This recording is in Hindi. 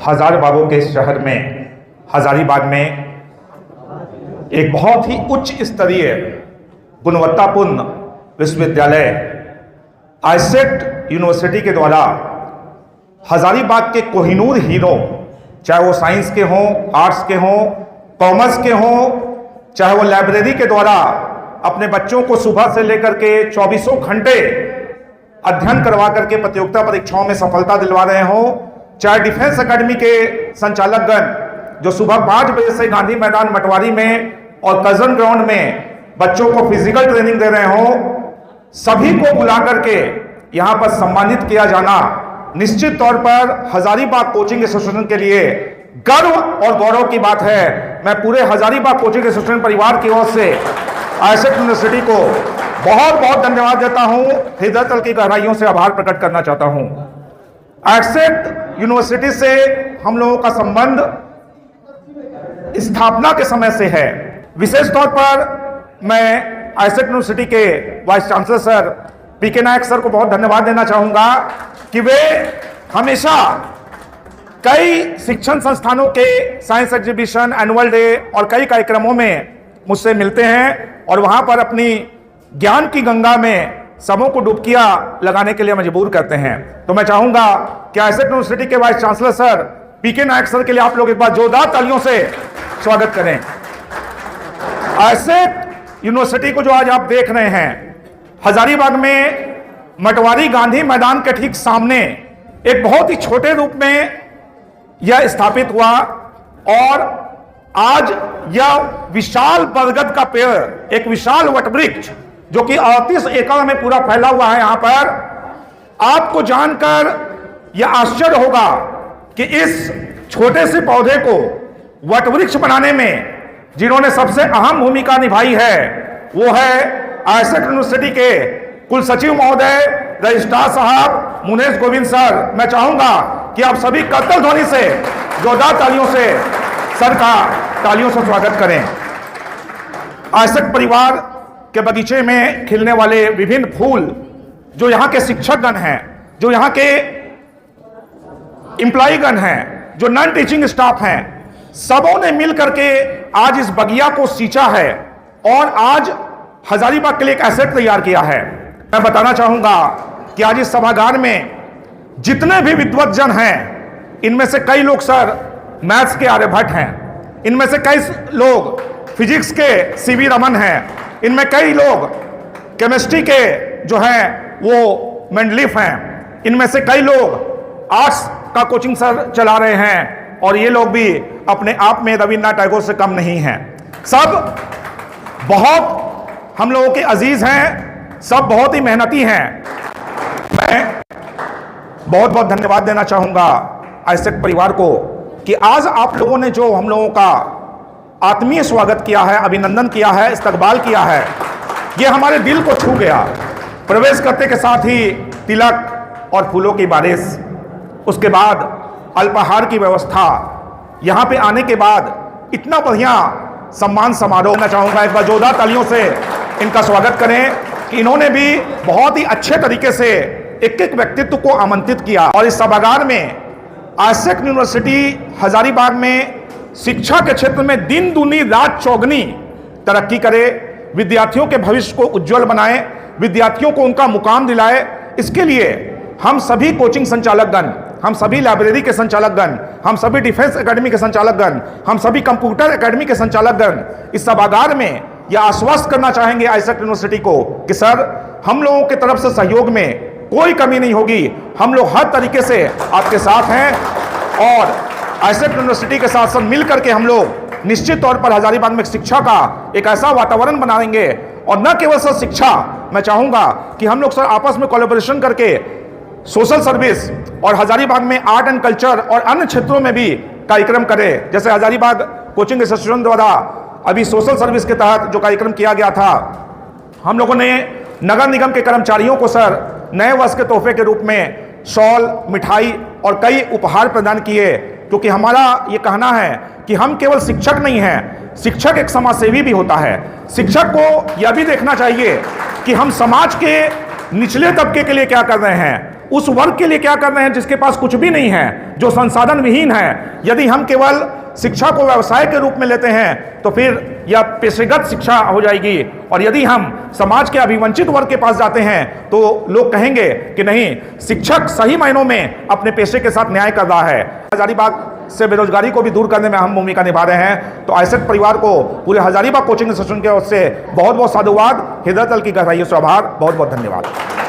हजारीबागों के शहर में हजारीबाग में एक बहुत ही उच्च स्तरीय गुणवत्तापूर्ण विश्वविद्यालय आईसेक्ट यूनिवर्सिटी के द्वारा हजारीबाग के कोहिनूर हीरो, चाहे वो साइंस के हों, आर्ट्स के हों, कॉमर्स के हों, चाहे वो लाइब्रेरी के द्वारा अपने बच्चों को सुबह से लेकर के 24 घंटे अध्ययन करवा करके प्रतियोगिता परीक्षाओं में सफलता दिलवा रहे हों, चाहे डिफेंस एकेडमी के संचालकगण जो सुबह 5 बजे से गांधी मैदान मटवारी में और कर्जन ग्राउंड में बच्चों को फिजिकल ट्रेनिंग दे रहे हों, सभी को बुला करके यहां पर सम्मानित किया जाना निश्चित तौर पर हजारीबाग कोचिंग एसोसिएशन के लिए गर्व और गौरव की बात है। मैं पूरे हजारीबाग कोचिंग एसोसिएशन परिवार की ओर से आईसेक्ट यूनिवर्सिटी को बहुत बहुत धन्यवाद देता हूं, हृदय तल की गहराइयों से आभार प्रकट करना चाहता हूं। आईसेक्ट यूनिवर्सिटी से हम लोगों का संबंध स्थापना के समय से है। विशेष तौर पर मैं आईसेक्ट यूनिवर्सिटी के वाइस चांसलर सर पीके नायक सर को बहुत धन्यवाद देना चाहूंगा कि वे हमेशा कई शिक्षण संस्थानों के साइंस एग्जीबिशन, एनुअल डे और कई कार्यक्रमों में मुझसे मिलते हैं और वहां पर अपनी ज्ञान की गंगा में सबों को डुबकियां लगाने के लिए मजबूर करते हैं। तो मैं चाहूंगा कि आईसेक्ट यूनिवर्सिटी के वाइस चांसलर सर पीके नायक सर के लिए आप लोग एक बार जोरदार तालियों से स्वागत करें। आईसेक्ट यूनिवर्सिटी को जो आज आप देख रहे हैं, हजारीबाग में मटवारी गांधी मैदान के ठीक सामने एक बहुत ही छोटे रूप में यह स्थापित हुआ और आज यह विशाल बरगद का पेड़, एक विशाल वटवृक्ष जो कि 38 एकड़ में पूरा फैला हुआ है, यहां पर आपको जानकर यह आश्चर्य होगा कि इस छोटे से पौधे को वटवृक्ष बनाने में जिन्होंने सबसे अहम भूमिका निभाई है वो है आईसेक्ट यूनिवर्सिटी के कुल सचिव महोदय, रजिस्ट्रार साहब मुनेश गोविंद सर। मैं चाहूंगा कि आप सभी करतल ध्वनि से जोरदार तालियों से सर का तालियों से स्वागत करें। आईसेक्ट परिवार के बगीचे में खिलने वाले विभिन्न फूल, जो यहाँ के शिक्षकगण हैं, जो यहाँ के एम्प्लॉयगण हैं, जो नॉन टीचिंग स्टाफ हैं, सबों ने मिल करके आज इस बगिया को सींचा है और आज हजारीबाग के लिए एक एसेट तैयार किया है। मैं बताना चाहूंगा कि आज इस सभागार में जितने भी विद्वत हैं, इनमें से कई लोग सर मैथ्स के आर्यभट्ट हैं, इनमें से कई लोग फिजिक्स के सीवी रमन हैं, इनमें कई लोग केमिस्ट्री के जो हैं वो मेंडलीफ हैं, इनमें से कई लोग आर्ट्स का कोचिंग सर चला रहे हैं और ये लोग भी अपने आप में रविन्द्रनाथ टैगोर से कम नहीं हैं। सब बहुत हम लोगों के अजीज हैं, सब बहुत ही मेहनती हैं। मैं बहुत बहुत धन्यवाद देना चाहूंगा आईसेक्ट परिवार को कि आज आप लोगों ने जो हम लोगों का आत्मीय स्वागत किया है, अभिनंदन किया है, इस्तकबाल किया है, ये हमारे दिल को छू गया। प्रवेश करते के साथ ही तिलक और फूलों की बारिश, उसके बाद अल्पाहार की व्यवस्था, यहाँ पे आने के बाद इतना बढ़िया सम्मान समारोह। मैं चाहूंगा एक बार जोरदार तालियों से इनका स्वागत करें कि इन्होंने भी बहुत ही अच्छे तरीके से एक एक व्यक्तित्व को आमंत्रित किया और इस सभागार में आईसेक्ट यूनिवर्सिटी हजारीबाग में शिक्षा के क्षेत्र में दिन दूनी रात चौगनी तरक्की करे, विद्यार्थियों के भविष्य को उज्जवल बनाए, विद्यार्थियों को उनका मुकाम दिलाए। इसके लिए हम सभी कोचिंग संचालकगण, हम सभी लाइब्रेरी के संचालकगण, हम सभी डिफेंस एकेडमी के संचालकगण, हम सभी कंप्यूटर एकेडमी के संचालकगण इस सभागार में यह आश्वस्त करना चाहेंगे आईसेक्ट यूनिवर्सिटी को कि सर हम लोगों की तरफ से सहयोग में कोई कमी नहीं होगी, हम लोग हर तरीके से आपके साथ हैं और आईसेक्ट यूनिवर्सिटी के साथ साथ मिल करके हम लोग निश्चित तौर पर हजारीबाग में शिक्षा का एक ऐसा वातावरण बनाएंगे और न केवल सर शिक्षा, मैं चाहूंगा कि हम लोग सर आपस में कोलैबोरेशन करके सोशल सर्विस और हजारीबाग में आर्ट एंड कल्चर और अन्य क्षेत्रों में भी कार्यक्रम करें। जैसे हजारीबाग कोचिंग एसोसिएशन द्वारा अभी सोशल सर्विस के तहत जो कार्यक्रम किया गया था, हम लोगों ने नगर निगम के कर्मचारियों को सर नए वर्ष के तोहफे के रूप में शॉल, मिठाई और कई उपहार प्रदान किए, क्योंकि हमारा ये कहना है कि हम केवल शिक्षक नहीं हैं, शिक्षक एक समाजसेवी भी होता है। शिक्षक को यह भी देखना चाहिए कि हम समाज के निचले तबके के लिए क्या कर रहे हैं, उस वर्ग के लिए क्या कर रहे हैं जिसके पास कुछ भी नहीं है, जो संसाधन विहीन है। यदि हम केवल शिक्षा को व्यवसाय के रूप में लेते हैं तो फिर यह पेशेगत शिक्षा हो जाएगी, और यदि हम समाज के अभिवंचित वर्ग के पास जाते हैं तो लोग कहेंगे कि नहीं, शिक्षक सही मायनों में अपने पेशे के साथ न्याय कर रहा है। हजारीबाग से बेरोजगारी को भी दूर करने में अहम भूमिका निभा रहे हैं। तो ऐसे परिवार को पूरे हजारीबाग कोचिंग इंस्टीट्यूशन के ओर से बहुत बहुत साधुवाद, हृदय तल की गहराइयों से आभार, बहुत बहुत धन्यवाद।